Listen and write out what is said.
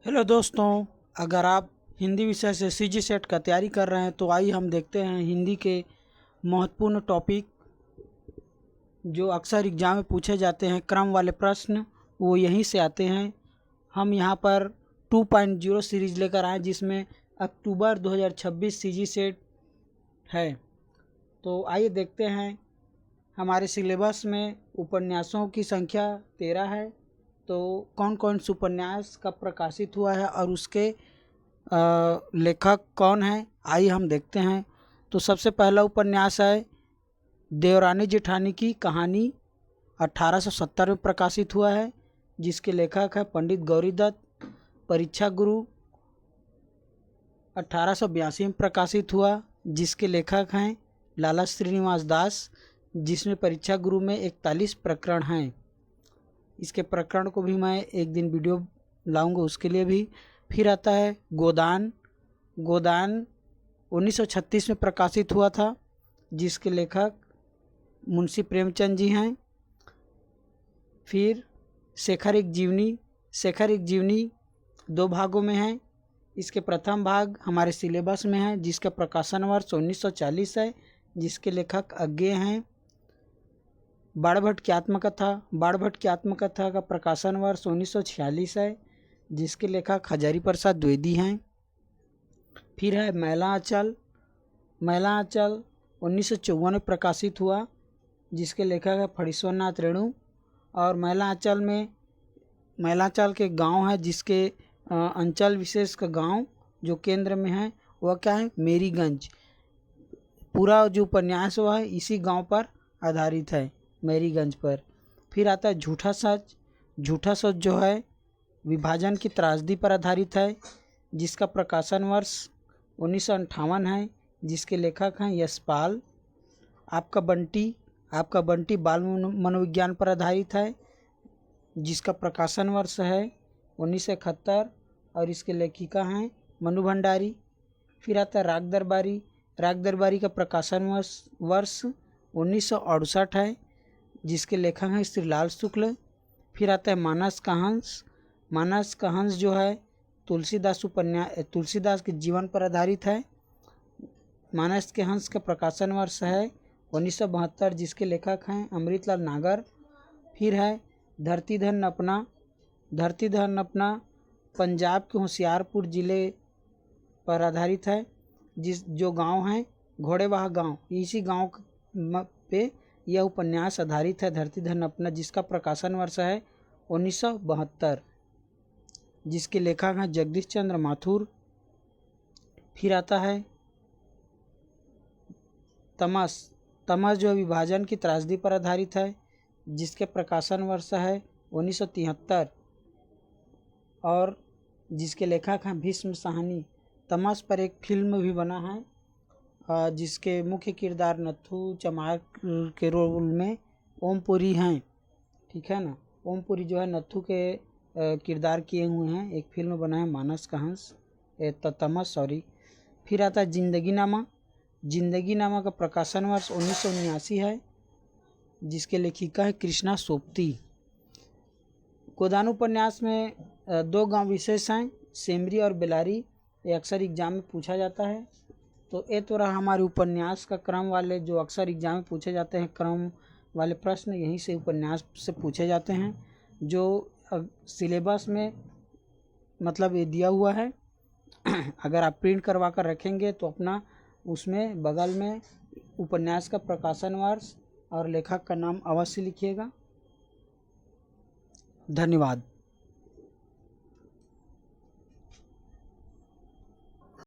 Hello दोस्तों, अगर आप हिंदी विषय से सीजी सेट का तैयारी कर रहे हैं तो आइए हम देखते हैं हिंदी के महत्वपूर्ण टॉपिक जो अक्सर एग्जाम में पूछे जाते हैं। क्रम वाले प्रश्न वो यहीं से आते हैं। हम यहाँ पर 2.0 सीरीज़ लेकर आए जिसमें अक्टूबर 2026 सीजी सेट है। तो आइए देखते हैं। हमारे सिलेबस में उपन्यासों की संख्या 13 है। तो कौन कौन से उपन्यास का प्रकाशित हुआ है और उसके लेखक कौन है, आइए हम देखते हैं। तो सबसे पहला उपन्यास है देवरानी जेठानी की कहानी, 1870 में प्रकाशित हुआ है, जिसके लेखक है पंडित गौरीदत्त। परीक्षा गुरु 1882 में प्रकाशित हुआ, जिसके लेखक हैं लाला श्रीनिवास दास, जिसमें परीक्षा गुरु में 41 प्रकरण हैं। इसके प्रकरण को भी मैं एक दिन वीडियो लाऊंगा उसके लिए भी। फिर आता है गोदान। गोदान 1936 में प्रकाशित हुआ था, जिसके लेखक मुंशी प्रेमचंद जी हैं। फिर शेखर एक जीवनी। शेखर एक जीवनी 2 भागों में है। इसके प्रथम भाग हमारे सिलेबस में है, जिसका प्रकाशन वर्ष 1940 है, जिसके लेखक अज्ञेय हैं। बाणभट्ट की आत्मकथा। बाणभट्ट की आत्मकथा का प्रकाशन वर्ष 1946 है, जिसके लेखक हजारी प्रसाद द्विवेदी हैं। फिर है मैला आंचल। मैला आंचल 1954 में प्रकाशित हुआ, जिसके लेखक है फणीश्वरनाथ रेणु। और मैला आंचल के गांव है, जिसके अंचल विशेष का गांव जो केंद्र में है वह क्या है, मेरीगंज। पूरा जो उपन्यास हुआ है इसी गांव पर आधारित है, मेरीगंज पर। फिर आता है झूठा सच। झूठा सच जो है विभाजन की त्रासदी पर आधारित है, जिसका प्रकाशन वर्ष 1958 है, जिसके लेखक हैं यशपाल। आपका बंटी बाल मनोविज्ञान पर आधारित है, जिसका प्रकाशन वर्ष है 1971 और इसके लेखिका हैं मनु भंडारी। फिर आता है राग दरबारी। राग दरबारी का प्रकाशन वर्ष 1968 है, जिसके लेखक हैं श्रीलाल शुक्ल। फिर आता है मानस का हंस। मानस का हंस जो है तुलसीदास के जीवन पर आधारित है। मानस के हंस का प्रकाशन वर्ष है 1972, जिसके लेखक हैं अमृतलाल नागर। फिर है धरती धन अपना। धरती धन अपना पंजाब के होशियारपुर जिले पर आधारित है, जो गांव है घोड़ेवाह गांव, इसी गांव पे यह उपन्यास आधारित है, धरती धन अपना, जिसका प्रकाशन वर्ष है 1972, जिसके लेखक हैं जगदीश चंद्र माथुर। फिर आता है तमस। तमस जो विभाजन की त्रासदी पर आधारित है, जिसके प्रकाशन वर्ष है 1973 और जिसके लेखक हैं भीष्म साहनी। तमस पर एक फिल्म भी बना है, जिसके मुख्य किरदार नथु चमार के रोल में ओमपुरी हैं। ठीक है ना, ओमपुरी जो है नथु के किरदार किए हुए हैं। एक फिल्म बना है मानस का हंस, तमस सॉरी। फिर आता है जिंदगी नामा। जिंदगी नामा का प्रकाशन वर्ष 1979 है, जिसके लेखिका है कृष्णा सोपती। गोदान उपन्यास में 2 गांव विशेष हैं, सेमरी और बेलारी। ये अक्सर एग्जाम में पूछा जाता है। तो ये तो रहा हमारे उपन्यास का क्रम वाले जो अक्सर एग्जाम में पूछे जाते हैं। क्रम वाले प्रश्न यहीं से उपन्यास से पूछे जाते हैं, जो सिलेबस में मतलब ये दिया हुआ है। अगर आप प्रिंट करवा कर रखेंगे तो अपना उसमें बगल में उपन्यास का प्रकाशन वर्ष और लेखक का नाम अवश्य लिखिएगा। धन्यवाद।